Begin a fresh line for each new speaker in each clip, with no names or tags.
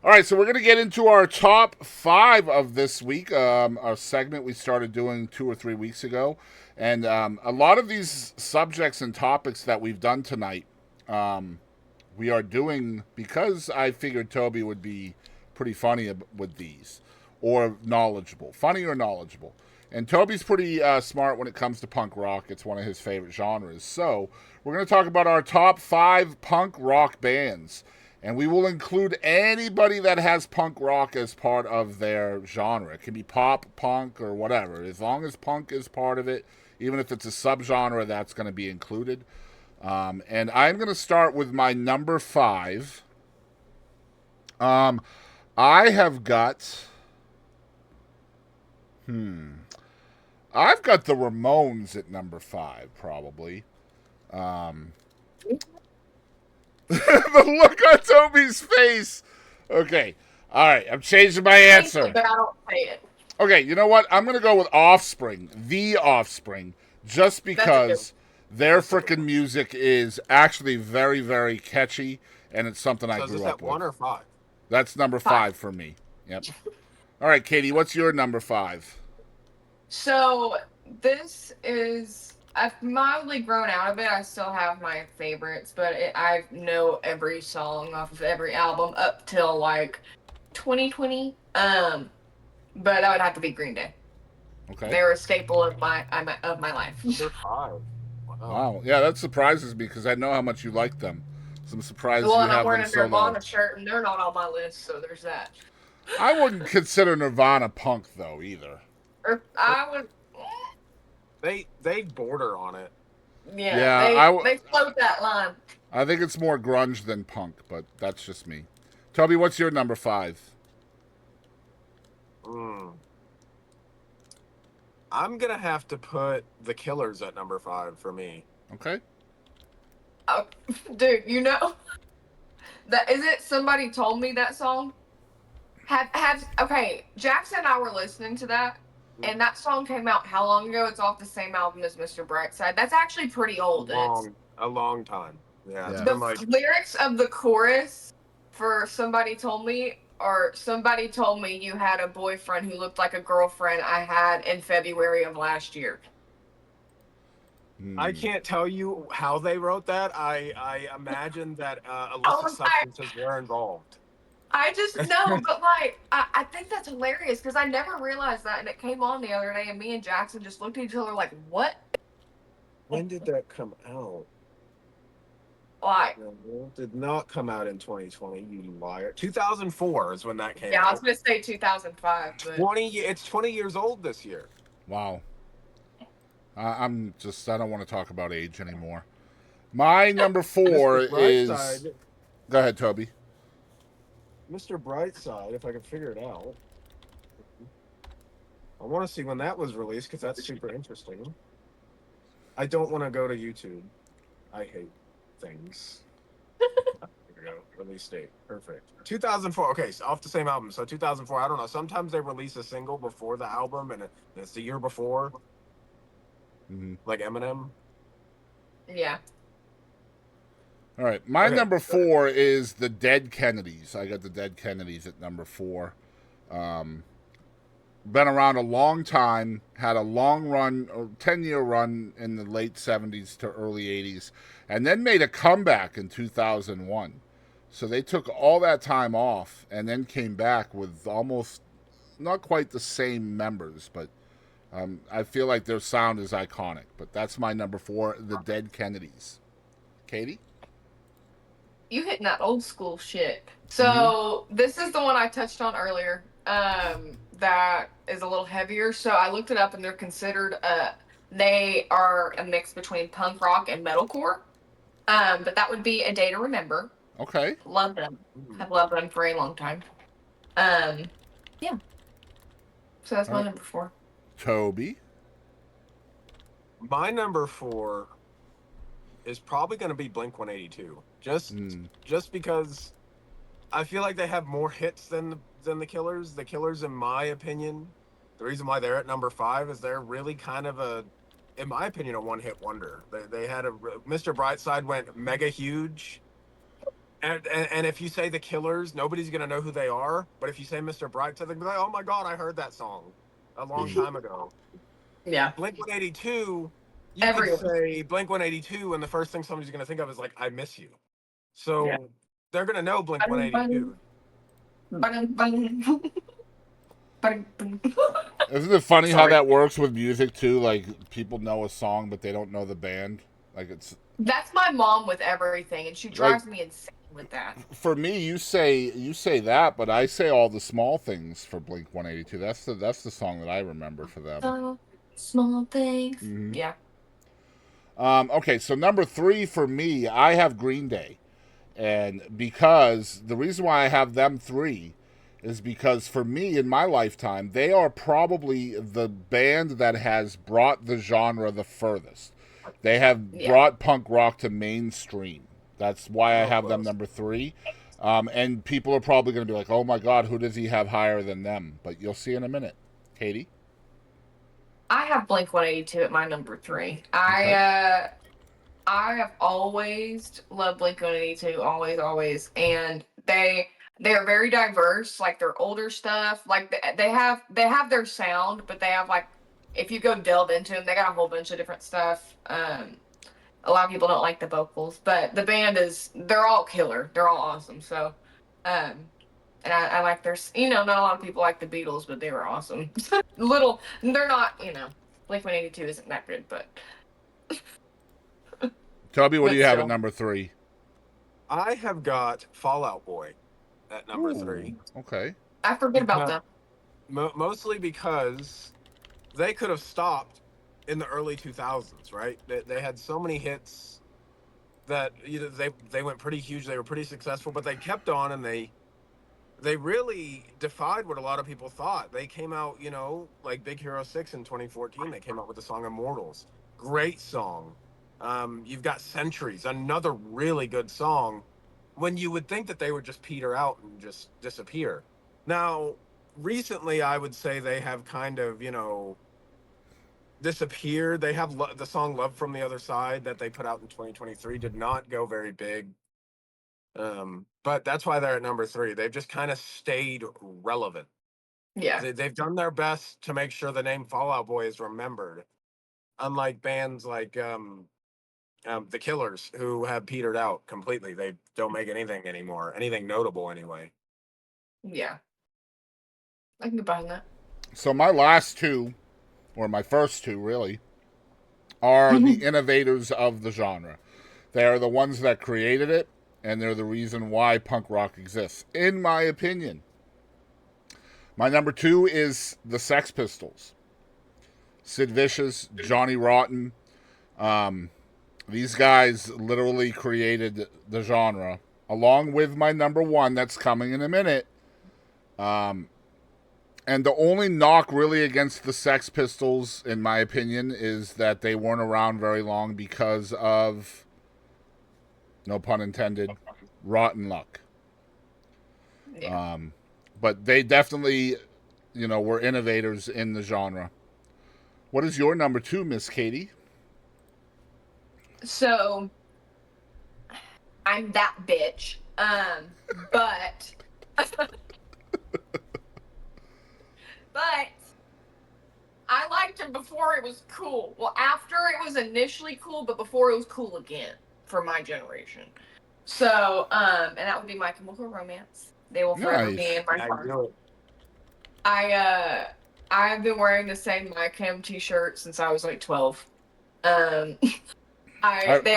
All right, so we're going to get into our top five of this week, a segment we started doing 2 or 3 weeks ago. And a lot of these subjects and topics that we've done tonight, we are doing because I figured Toby would be pretty funny with these or knowledgeable. Funny or knowledgeable. And Toby's pretty smart when it comes to punk rock. It's one of his favorite genres. So we're going to talk about our top five punk rock bands. And we will include anybody that has punk rock as part of their genre. It can be pop, punk, or whatever. As long as punk is part of it, even if it's a subgenre, that's going to be included. And I'm going to start with my number five. I have got. I've got the Ramones at number five, probably. Um, the look on Toby's face. Okay. All right. I'm changing my answer.
But I don't say it.
Okay. You know what? I'm going to go with Offspring. The Offspring. Just
That's a good
because their freaking music is actually very, very catchy. And it's something I
So is this
grew up
at
with.
one or five?
That's number
five.
five for me. Yep. All right, Katie. What's your number five?
So this is I've mildly grown out of it. I still have my favorites, but I know every song off of every album up till like 2020. But that would have to be Green Day.
Okay.
They're a staple of my life.
Number five. Wow.
Wow. Yeah, that surprises me because I know how much you like them. So I'm surprised
Well,
you
and I'm
have them
wearing a
so low.
Nirvana shirt, and they're not on my list, so there's that.
I wouldn't consider Nirvana punk though either.
Or I would,
They border on it.
yeah,
Yeah,
they float that line.
I think it's more grunge than punk, but that's just me. Toby, what's your number five?
Mm. I'm gonna have to put the Killers at number five for me.
Okay.
Oh, dude, you know that is it. Somebody told me that song. Have okay. Jackson and I were listening to that, and that song came out how long ago? It's off the same album as Mr. Brightside. That's actually pretty old. It's
A long time. Yeah, it's
Yeah.
the
been like
lyrics of the chorus for "Somebody Told Me." Or somebody told me you had a boyfriend who looked like a girlfriend I had in February of last year.
I
Hmm.
can't tell you how they wrote that. I imagine that
Oh,
illicit substances were involved.
I just know, but like, I think that's hilarious because I never realized that, and it came on the other day, and me and Jackson just looked at each other like, "What?"
When did that come out?
Like,
No, it did not come out in 2020, you liar. 2004 is when that came
yeah, I was
out.
gonna say 2005, but
20, it's 20 years old this year.
Wow. I'm just. I don't want to talk about age anymore. My number four
Mr.
is.
Brightside,
Go ahead, Toby.
Mr. Brightside, if I can figure it out. I want to see when that was released because that's super interesting. I don't want to go to YouTube. I hate things. Here we go. Release date. Perfect. 2004. Okay, so off the same album. So 2004. I don't know. Sometimes they release a single before the album, and it's the year before,
Mm-hmm.
like Eminem.
yeah,
All right. My
Okay,
number
go ahead.
four is the Dead Kennedys. I got the Dead Kennedys at number four. Um, been around a long time, had a long run, a 10-year run in the late 70s to early 80s, and then made a comeback in 2001. So they took all that time off and then came back with almost not quite the same members, but I feel like their sound is iconic. But that's my number four, the Dead Kennedys. Katie?
you hitting that old school shit.
Mm-hmm.
So this is the one I touched on earlier. That is a little heavier. So I looked it up, and they're considered they are a mix between punk rock and metalcore. But that would be A Day to Remember.
Okay.
Love them.
Hmm.
Have loved them for a long time. Um, yeah. So that's
All
my
right.
number four.
Toby.
My number four is probably going to be Blink 182.
Mm.
Just because I feel like they have more hits than the Killers. The Killers, in my opinion, the reason why they're at number five is they're really kind of in my opinion, a one hit wonder. They had Mr. Brightside went mega huge, And if you say the Killers, nobody's gonna know who they are. But if you say Mr. Brightside, they'll be like, "Oh my God, I heard that song a long time ago."
Yeah.
Blink 182, you could
Everyone.
say Blink 182, and the first thing somebody's gonna think of is like, "I miss you."
Yeah.
So they're gonna know Blink 182.
Isn't it funny how
Sorry.
that works with music too? Like people know a song, but they don't know the band. Like it's
That's my mom with everything, and she drives me insane with that.
for me. You say that, but I say all the small things for Blink 182. That's the song that I remember for them.
So small things.
Mhm.
Yeah.
Okay, so number 3 for me, I have Green Day, and because the reason why I have them 3 is because for me in my lifetime they are probably the band that has brought the genre the furthest. They have brought punk rock to mainstream. That's why I have them number 3. And people are probably going to be like, "Oh my God, who does he have higher than them?" But you'll see in a minute. Katie,
I have Blink 182 at my number 3. I have always loved Blink 182, always, and they are very diverse. Like their older stuff, like they have their sound, but they have like if you go delve into them, they got a whole bunch of different stuff. A lot of people don't like the vocals, but the band they're all killer. They're all awesome. So, um, and I like not a lot of people like the Beatles, but they were awesome. They're not, Blink 182 isn't that good, but
Toby, what do you have at
still.
number 3?
I have got Fall Out Boy at number 3.
Okay.
I forget about them.
Mostly because they could have stopped in the early 2000s, right? They had so many hits that they went pretty huge. They were pretty successful, but they kept on, and they really defied what a lot of people thought. They came out, like Big Hero 6 in 2014. They came out with the song Immortals. Great song. You've got Centuries, another really good song, when you would think that they would just peter out and just disappear. Now, recently, I would say they have kind of, disappeared. They have the song Love from the Other Side that they put out in 2023 did not go very big. But that's why they're at number 3. They've just kind of stayed relevant.
Yeah.
They've done their best to make sure the name Fall Out Boy is remembered, unlike bands like the Killers, who have petered out completely. They don't make anything anymore, anything notable anyway.
Yeah. I can get behind that.
So my last 2, or my first 2 really, are the innovators of the genre. They are the ones that created it, and they're the reason why punk rock exists, in my opinion. My number 2 is the Sex Pistols. Sid Vicious, Johnny Rotten. These guys literally created the genre, along with my number 1 that's coming in a minute. And the only knock really against the Sex Pistols, in my opinion, is that they weren't around very long because of, no pun intended, rotten luck.
Yeah.
But they definitely, were innovators in the genre. What is your number 2, Miss Katie?
So I'm that bitch. But but I liked him before it was cool. Well, after it was initially cool, but before it was cool again for my generation. So, and that would be My Chemical Romance. They will forever be in my heart. I've been wearing the same My Chem t-shirt since I was like 12.
I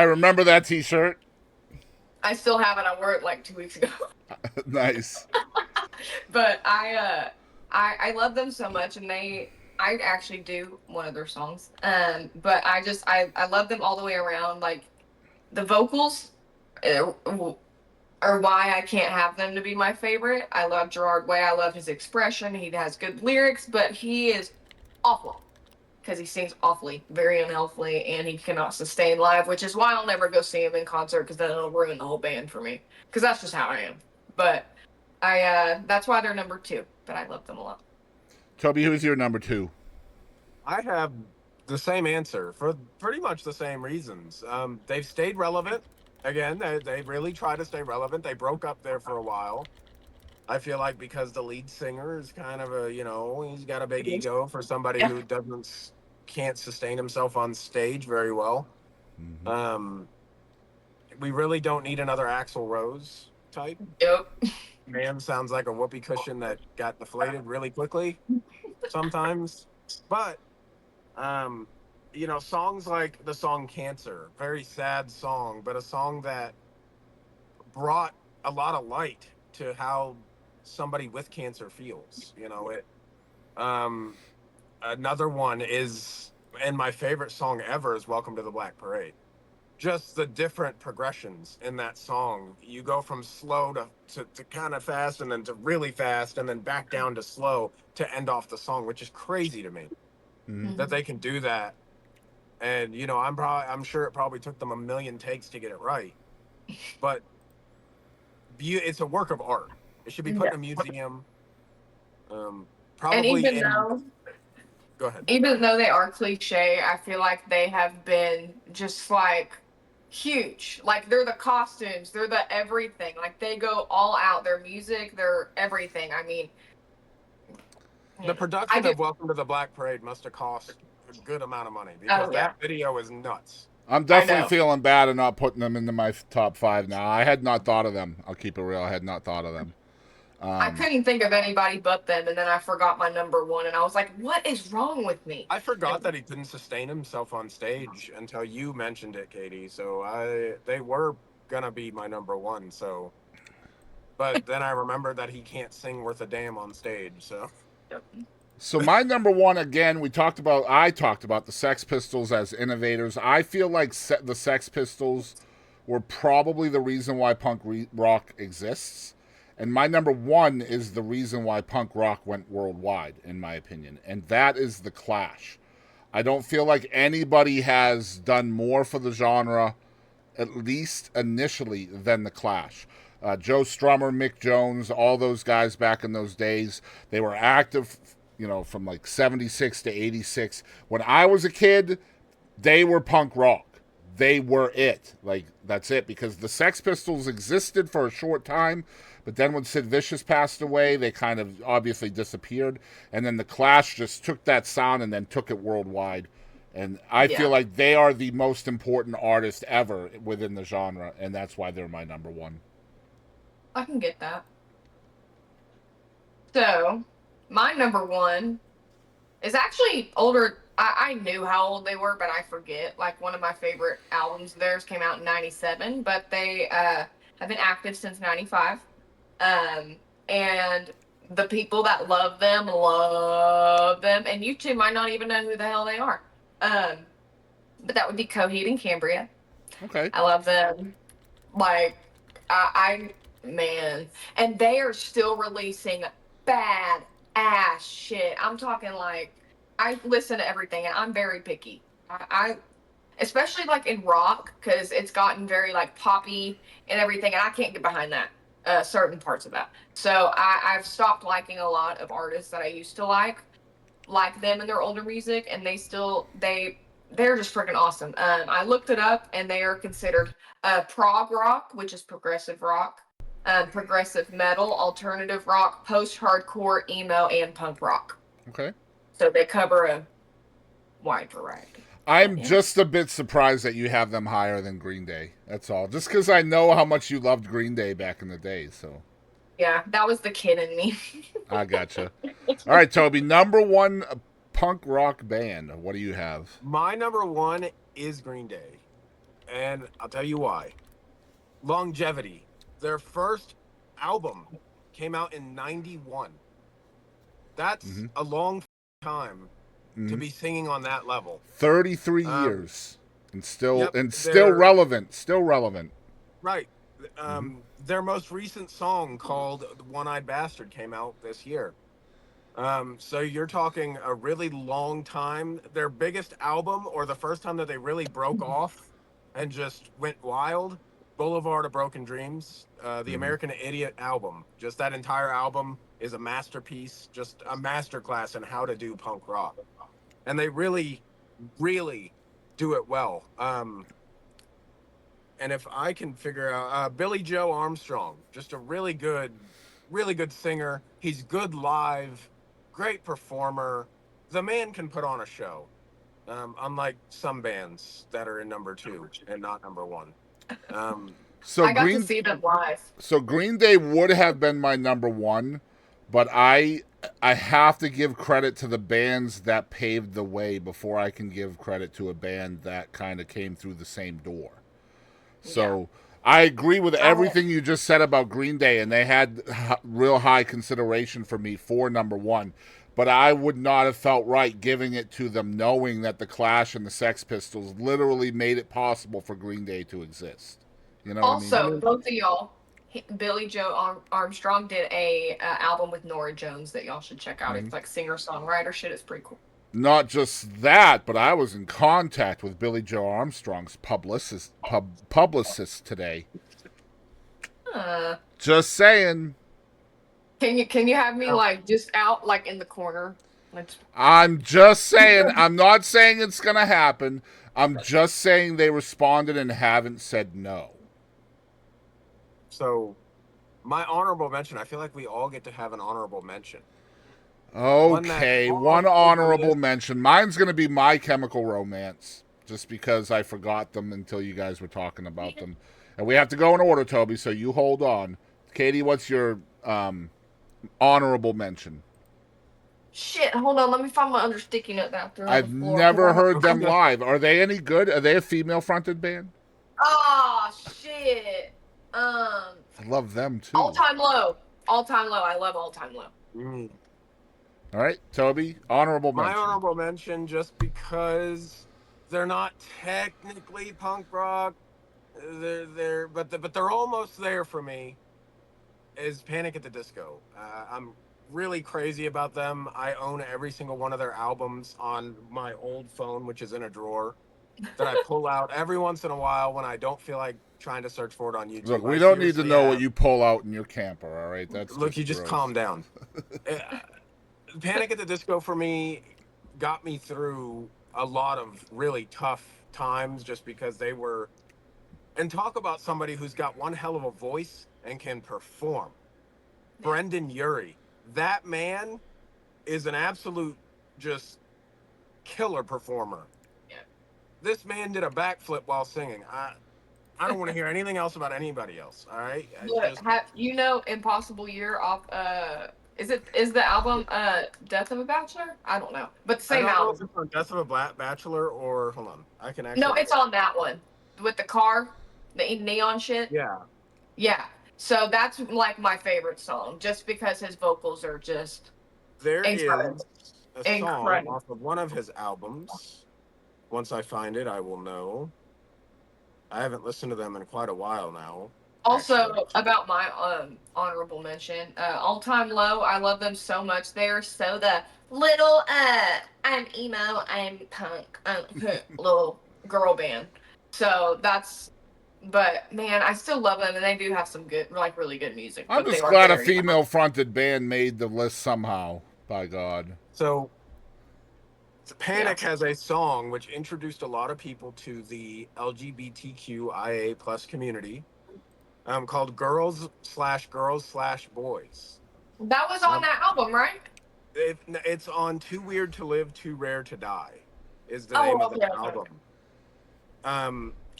remember that t-shirt.
I still have it. I wore it like 2 weeks ago.
Nice.
But I love them so much, and I actually do one of their songs. But I love them all the way around. Like the vocals are why I can't have them to be my favorite. I love Gerard Way. I love his expression. He has good lyrics, but he is awful because he sings awfully, very unhealthily, and he cannot sustain live, which is why I'll never go see him in concert because then it'll ruin the whole band for me. Because that's just how I am. But that's why they're number 2. But I love them a lot.
Toby, who's your number 2?
I have the same answer for pretty much the same reasons. They've stayed relevant. again, they really try to stay relevant. They broke up there for a while. I feel like because the lead singer is kind of a, he's got a big ego for somebody
Yeah.
who can't sustain himself on stage very well.
Mm-hmm.
Um, we really don't need another Axl Rose type.
Yep.
Man sounds like a whoopee cushion that got deflated really quickly sometimes. But um, songs like the song Cancer, very sad song, but a song that brought a lot of light to how somebody with cancer feels. Another one is, and my favorite song ever is Welcome to the Black Parade. Just the different progressions in that song. You go from slow to kind of fast, and then to really fast, and then back down to slow to end off the song, which is crazy to me
Mm-hmm.
that they can do that. And I'm sure it probably took them a million takes to get it right, but it's a work of art. It should be put
Yeah.
in a museum.
And
Probably in. Go ahead.
even though they are cliche, I feel like they have been just like huge. Like they're the costumes, they're the everything. Like they go all out. Their music, their everything. I mean,
The
I
production
do.
of Welcome to the Black Parade must have cost a good amount of money because
Oh yeah,
that video is nuts.
I'm
I
definitely
know.
feeling bad and not putting them into my top 5 now. I had not thought of them. I'll keep it real. I had not thought of them.
I couldn't think of anybody but them, and then I forgot my number one, and I was like, "What is wrong with me?"
I forgot that he couldn't sustain himself on stage until you mentioned it, Katie. So they were gonna be my number one. So, but then I remembered that he can't sing worth a damn on stage. So
So my number one, again, I talked about the Sex Pistols as innovators. I feel like the Sex Pistols were probably the reason why punk rock exists. And my number one is the reason why punk rock went worldwide, in my opinion. And that is the Clash. I don't feel like anybody has done more for the genre, at least initially, than the Clash. Joe Strummer, Mick Jones, all those guys back in those days, they were active, from like 76 to 86. When I was a kid, they were punk rock. They were it. Like, that's it. Because the Sex Pistols existed for a short time, but then when Sid Vicious passed away, they kind of obviously disappeared. And then the Clash just took that sound and then took it worldwide. And I feel
Yeah,
like they are the most important artist ever within the genre, and that's why they're my number one.
I can get that. So, my number one is actually older. I knew how old they were, but I forget. Like one of my favorite albums of theirs came out in '97, but they have been active since '95. Um, and the people that love them, and you two might not even know who the hell they are. Um, but that would be Coheed and Cambria.
Okay.
I love them. Like man, and they are still releasing bad ass shit. I'm talking like I listen to everything, and I'm very picky. I especially like in rock because it's gotten very like poppy and everything, and I can't get behind that certain parts of that. So I've stopped liking a lot of artists that I used to like them in their older music, and they're just freaking awesome. I looked it up, and they are considered prog rock, which is progressive rock, progressive metal, alternative rock, post-hardcore, emo, and punk rock.
Okay.
So they cover a wide variety. But
I'm
yeah,
just a bit surprised that you have them higher than Green Day. That's all. Just because I know how much you loved Green Day back in the day. So
yeah, that was the kid in me.
I gotcha. All right, Toby. Number one punk rock band. What do you have?
my number one is Green Day, and I'll tell you why. Longevity. Their first album came out in '91. That's
Mm-hmm.
a long time to
Mm-hmm.
be singing on that level.
33
Um,
years and still
yep,
and still
they're
relevant. Still relevant.
right.
Mm-hmm.
Their most recent song called "One Eyed Bastard" came out this year. So you're talking a really long time. Their biggest album, or the first time that they really broke off and just went wild, Boulevard of Broken Dreams, the
Mm-hmm.
American Idiot album. Just that entire album is a masterpiece, just a masterclass in how to do punk rock. And they really, really do it well. and if I can figure out Billy Joe Armstrong, just a really good singer. He's good live, great performer. The man can put on a show. Unlike some bands that are in number 2 and not number 1.
So
I got to see them live.
So Green Day would have been my number 1, but I have to give credit to the bands that paved the way before I can give credit to a band that kind of came through the same door. So I agree with everything you just said about Green Day, and they had real high consideration for me for number 1. But I would not have felt right giving it to them knowing that the Clash and the Sex Pistols literally made it possible for Green Day to exist. You know
Also,
what I mean?
both of y'all, Billy Joe Armstrong did a album with Nora Jones that y'all should check out. It's like singer-songwriter shit. It's pretty cool.
Not just that, but I was in contact with Billy Joe Armstrong's publicist today. Just saying.
Can you have me like just out like in the corner?
I'm just saying. I'm not saying it's gonna happen. I'm just saying they responded and haven't said no.
So, my honorable mention. I feel like we all get to have an honorable mention.
Okay, one honorable mention. Mine's gonna be My Chemical Romance, just because I forgot them until you guys were talking about them, and we have to go in order, Toby. So you hold on. Katie, what's your honorable mention?
Shit, hold on. Let me find my other sticky note after.
I've never heard them live. Are they any good? Are they a female-fronted band?
Oh shit.
I love them too.
All Time Low. All Time Low. I love All Time Low.
All right, Toby, honorable mention.
My honorable mention, just because they're not technically punk rock, but they're almost there for me. Is Panic at the Disco. I'm really crazy about them. I own every single one of their albums on my old phone, which is in a drawer, that I pull out every once in a while when I don't feel like trying to search for it on YouTube.
Look, we don't need to know what you pull out in your camper, all right?
Look, you just calm down. Panic at the Disco for me got me through a lot of really tough times just because they were. And talk about somebody who's got one hell of a voice and can perform. Brendan Urie. That man is an absolute just killer performer.
Yeah. This
man did a backflip while singing. I don't want to hear anything else about anybody else. All right.
Look, Impossible Year off is the album Death of a Bachelor? I don't know. But the same album.
If it's on Death of a Bachelor or hold on. I can actually.
No, it's on that one. With the car, the neon shit.
Yeah.
Yeah. So that's like my favorite song, just because his vocals are just incredible.
Is a song off of one of his albums. Once I find it, I will know. I haven't listened to them in quite a while now.
Also, about my honorable mention, All Time Low, I love them so much. They're so the little, I'm emo, I'm punk, little girl band. So that's, but man, I still love them, and they do have some good, like really good music.
I'm just glad a female-fronted band made the list somehow, by God.
So, Panic has a song which introduced a lot of people to the LGBTQIA+ community. Called Girls/Boys.
That was on that album, right?
It's on Too Weird to Live, Too Rare to Die, is the name of the album.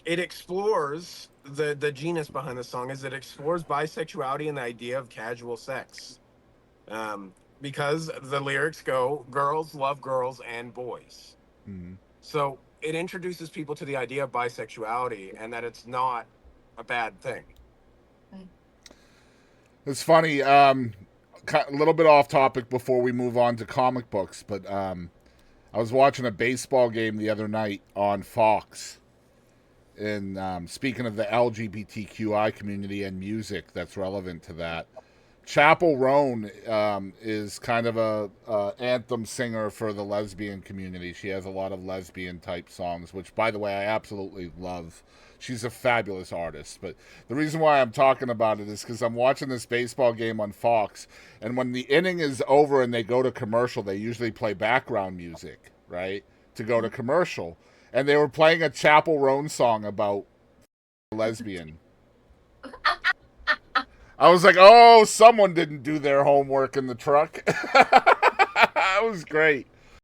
It explores the genus behind the song is it explores bisexuality and the idea of casual sex. Because the lyrics go, girls love girls and boys.
Mm-hmm.
So it introduces people to the idea of bisexuality and that it's not a bad thing.
It's funny, a little bit off topic before we move on to comic books, but I was watching a baseball game the other night on Fox. And speaking of the LGBTQI community and music that's relevant to that, Chappell Roan is kind of a anthem singer for the lesbian community. She has a lot of lesbian type songs, which, by the way, I absolutely love. She's a fabulous artist. But the reason why I'm talking about it is because I'm watching this baseball game on Fox, and when the inning is over and they go to commercial, they usually play background music, right, to go to commercial. And they were playing a Chappell Roan song about lesbian. I was like, oh, someone didn't do their homework in the truck. That was great.